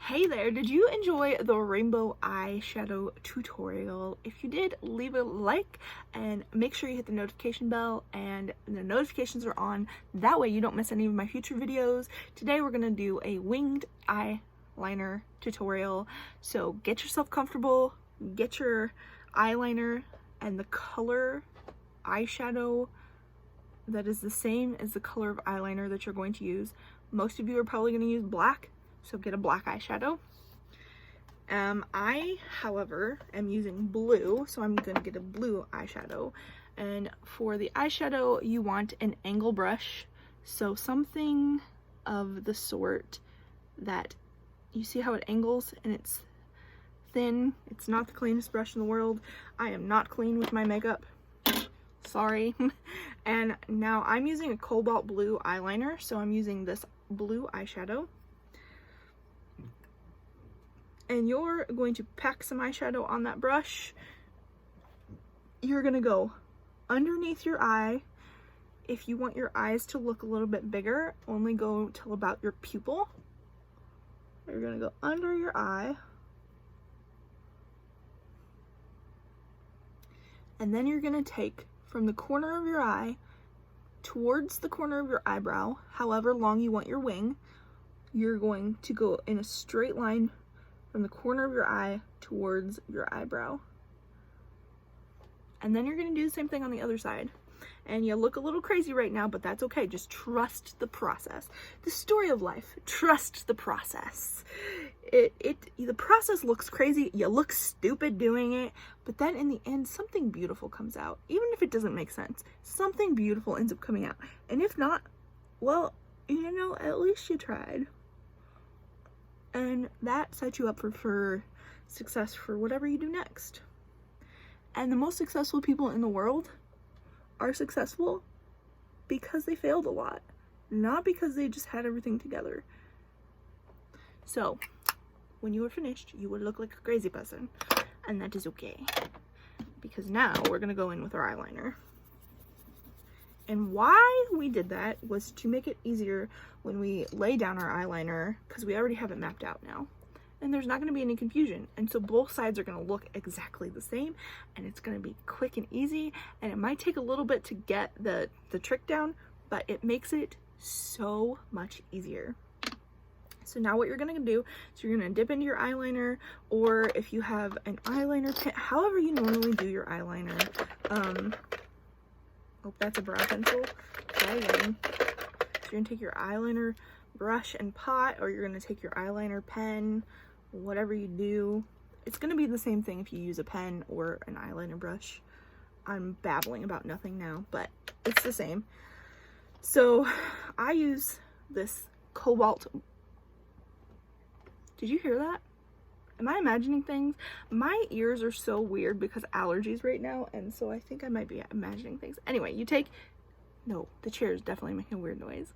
Hey there, did you enjoy the rainbow eyeshadow tutorial? If you did, leave a like and make sure you hit the notification bell and the notifications are on. That way you don't miss any of my future videos. Today we're going to do a winged eyeliner tutorial. So get yourself comfortable, get your eyeliner and the color eyeshadow that is the same as the color of eyeliner that you're going to use. Most of you are probably going to use black. So get a black eyeshadow. I, however, am using blue, so I'm going to get a blue eyeshadow. And for the eyeshadow, you want an angle brush. So something of the sort that you see how it angles and it's thin. It's not the cleanest brush in the world. I am not clean with my makeup. Sorry. And now I'm using a cobalt blue eyeliner, so I'm using this blue eyeshadow. And you're going to pack some eyeshadow on that brush. You're going to go underneath your eye. If you want your eyes to look a little bit bigger, only go till about your pupil. You're going to go under your eye. And then you're going to take from the corner of your eye towards the corner of your eyebrow, however long you want your wing. You're going to go in a straight line from the corner of your eye towards your eyebrow. And then you're going to do the same thing on the other side. And you look a little crazy right now, but that's okay. Just trust the process. The story of life. Trust the process. The process looks crazy. You look stupid doing it, but then in the end, something beautiful comes out. Even if it doesn't make sense, something beautiful ends up coming out. And if not, well, you know, at least you tried. And that sets you up for success for whatever you do next. And the most successful people in the world are successful because they failed a lot, not because they just had everything together. So when you are finished, you would look like a crazy person, and that is okay, because now we're gonna go in with our eyeliner. And why we did that was to make it easier when we lay down our eyeliner, because we already have it mapped out now. And there's not going to be any confusion. And so both sides are going to look exactly the same, and it's going to be quick and easy. And it might take a little bit to get the trick down, but it makes it so much easier. So now what you're going to do is you're going to dip into your eyeliner, or if you have an eyeliner pen, however you normally do your eyeliner. Oh, that's a brow pencil. Try again. So you're going to take your eyeliner brush and pot, or you're going to take your eyeliner pen, whatever you do. It's going to be the same thing if you use a pen or an eyeliner brush. I'm babbling about nothing now, but it's the same. So I use this cobalt. Did you hear that? Am I imagining things? My ears are so weird because allergies right now, and so I think I might be imagining things. Anyway, no, the chair is definitely making a weird noise.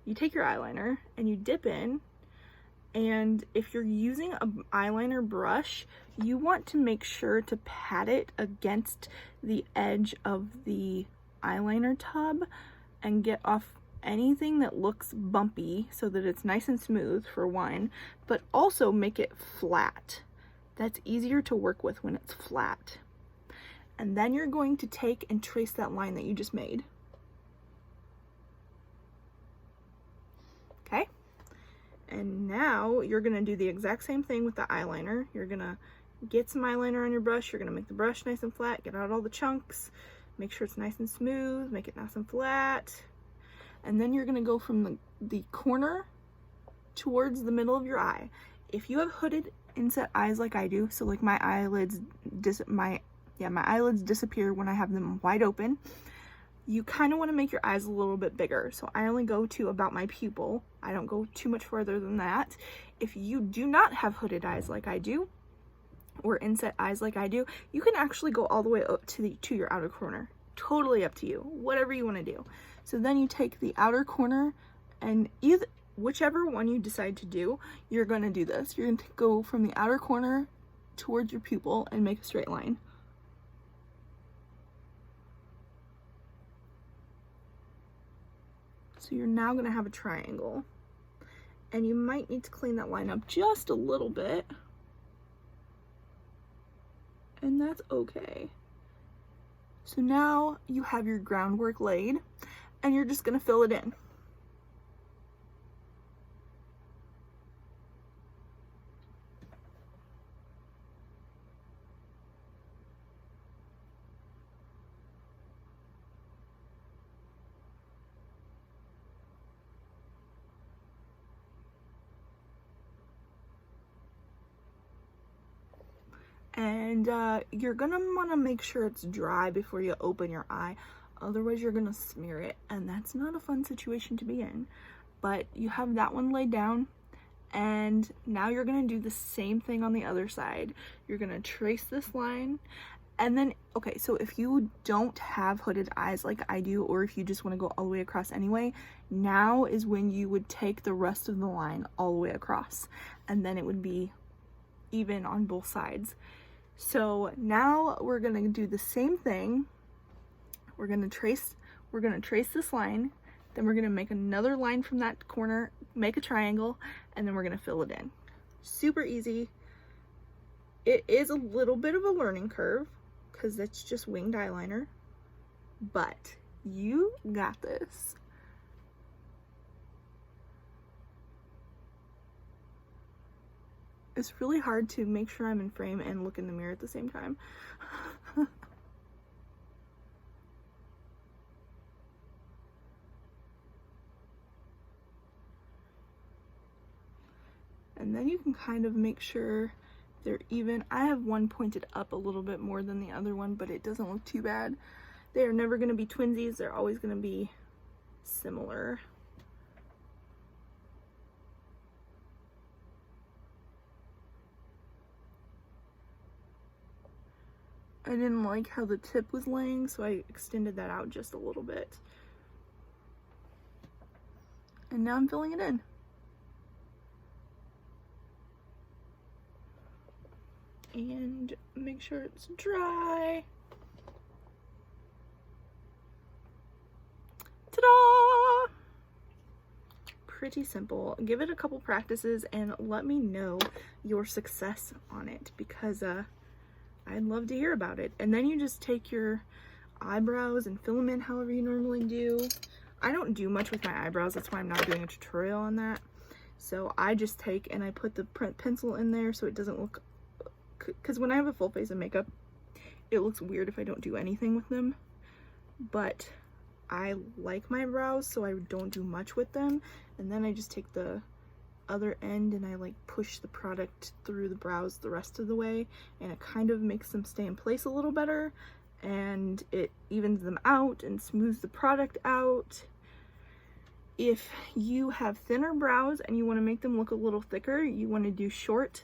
You take your eyeliner and you dip in, and if you're using an eyeliner brush, you want to make sure to pat it against the edge of the eyeliner tub and get off anything that looks bumpy so that it's nice and smooth, for one, but also make it flat. That's easier to work with when it's flat. And then you're going to take and trace that line that you just made. Okay? And now you're going to do the exact same thing with the eyeliner. You're going to get some eyeliner on your brush. You're going to make the brush nice and flat, get out all the chunks, make sure it's nice and smooth, make it nice and flat. And then you're going to go from the corner towards the middle of your eye. If you have hooded inset eyes like I do, so like my eyelids disappear when I have them wide open, you kind of want to make your eyes a little bit bigger. So I only go to about my pupil. I don't go too much further than that. If you do not have hooded eyes like I do, or inset eyes like I do, you can actually go all the way up to your outer corner. Totally up to you, whatever you want to do. So then you take the outer corner, and whichever one you decide to do, you're going to do this. You're going to go from the outer corner towards your pupil and make a straight line. So you're now going to have a triangle. And you might need to clean that line up just a little bit. And that's okay. So now you have your groundwork laid, and you're just gonna fill it in. And you're gonna want to make sure it's dry before you open your eye, otherwise you're gonna smear it, and that's not a fun situation to be in. But you have that one laid down, and now you're gonna do the same thing on the other side. You're gonna trace this line, and then, okay, so if you don't have hooded eyes like I do, or if you just want to go all the way across anyway, now is when you would take the rest of the line all the way across, and then it would be even on both sides. So now we're gonna do the same thing. We're gonna trace this line, then we're gonna make another line from that corner, make a triangle, and then we're gonna fill it in. Super easy. It is a little bit of a learning curve because it's just winged eyeliner, but you got this. It's really hard to make sure I'm in frame and look in the mirror at the same time. And then you can kind of make sure they're even. I have one pointed up a little bit more than the other one, but it doesn't look too bad. They are never going to be twinsies. They're always going to be similar. I didn't like how the tip was laying, so I extended that out just a little bit. And now I'm filling it in. And make sure it's dry. Ta-da! Pretty simple. Give it a couple practices and let me know your success on it, because I'd love to hear about it. And then you just take your eyebrows and fill them in however you normally do. I don't do much with my eyebrows, that's why I'm not doing a tutorial on that. So I just take and I put the pencil in there so it doesn't look, because when I have a full face of makeup, it looks weird if I don't do anything with them. But I like my brows, so I don't do much with them. And then I just take the other end and I like push the product through the brows the rest of the way, and it kind of makes them stay in place a little better, and it evens them out and smooths the product out. If you have thinner brows and you want to make them look a little thicker, you want to do short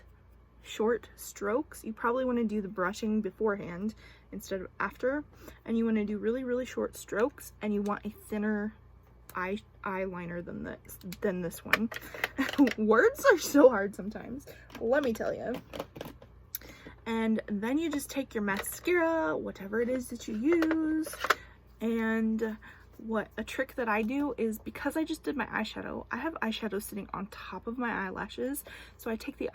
strokes. You probably want to do the brushing beforehand instead of after, and you want to do really short strokes, and you want a thinner eyeliner than this one. Words are so hard sometimes, let me tell you. And then you just take your mascara, whatever it is that you use, and what a trick that I do is, because I just did my eyeshadow, I have eyeshadow sitting on top of my eyelashes, so I take the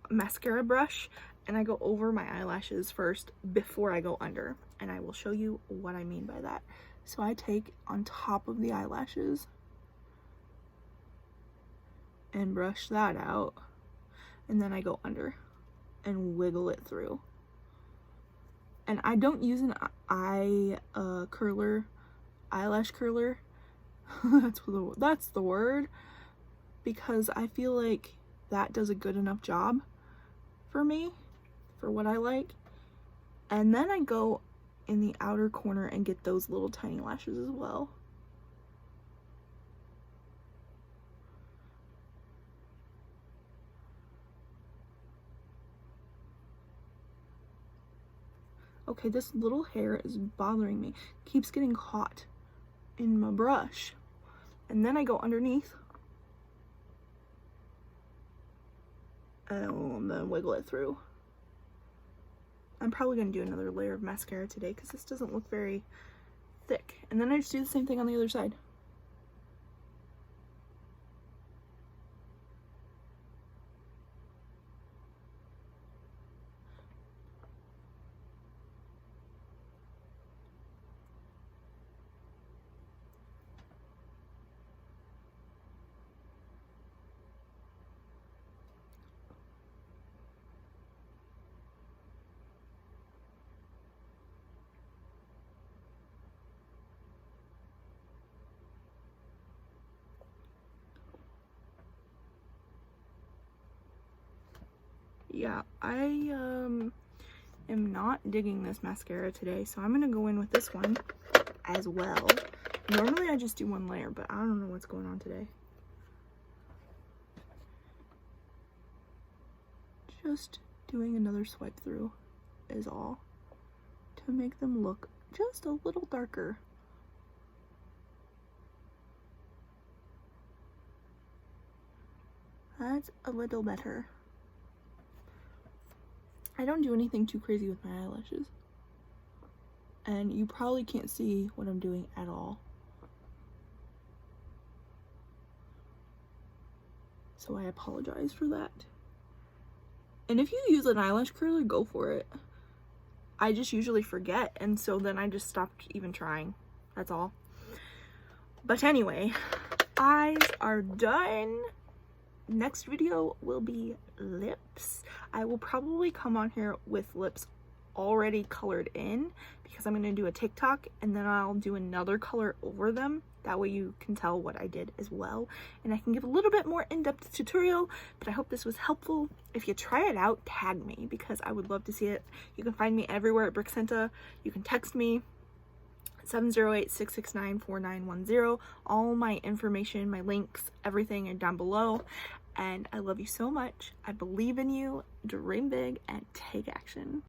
mascara brush and I go over my eyelashes first before I go under, and I will show you what I mean by that. So I take on top of the eyelashes and brush that out, and then I go under and wiggle it through. And I don't use an eyelash curler. That's the word, because I feel like that does a good enough job for me, for what I like. And then I go in the outer corner and get those little tiny lashes as well. Okay, this little hair is bothering me. It keeps getting caught in my brush. And then I go underneath and then wiggle it through. I'm probably going to do another layer of mascara today because this doesn't look very thick. And then I just do the same thing on the other side. yeah, I am not digging this mascara today, so I'm gonna go in with this one as well. Normally I just do one layer, but I don't know what's going on today. Just doing another swipe through is all, to make them look just a little darker. That's a little better. I don't do anything too crazy with my eyelashes, and you probably can't see what I'm doing at all, so I apologize for that. And if you use an eyelash curler, go for it. I just usually forget, and so then I just stopped even trying. That's all. But anyway, eyes are done. Next video will be lips. I will probably come on here with lips already colored in, because I'm going to do a TikTok and then I'll do another color over them. That way you can tell what I did as well, and I can give a little bit more in-depth tutorial. But I hope this was helpful. If you try it out, tag me, because I would love to see it. You can find me everywhere at Brixenta. You can text me 708-669-4910. All my information, my links, everything are down below. And I love you so much. I believe in you. Dream big and take action.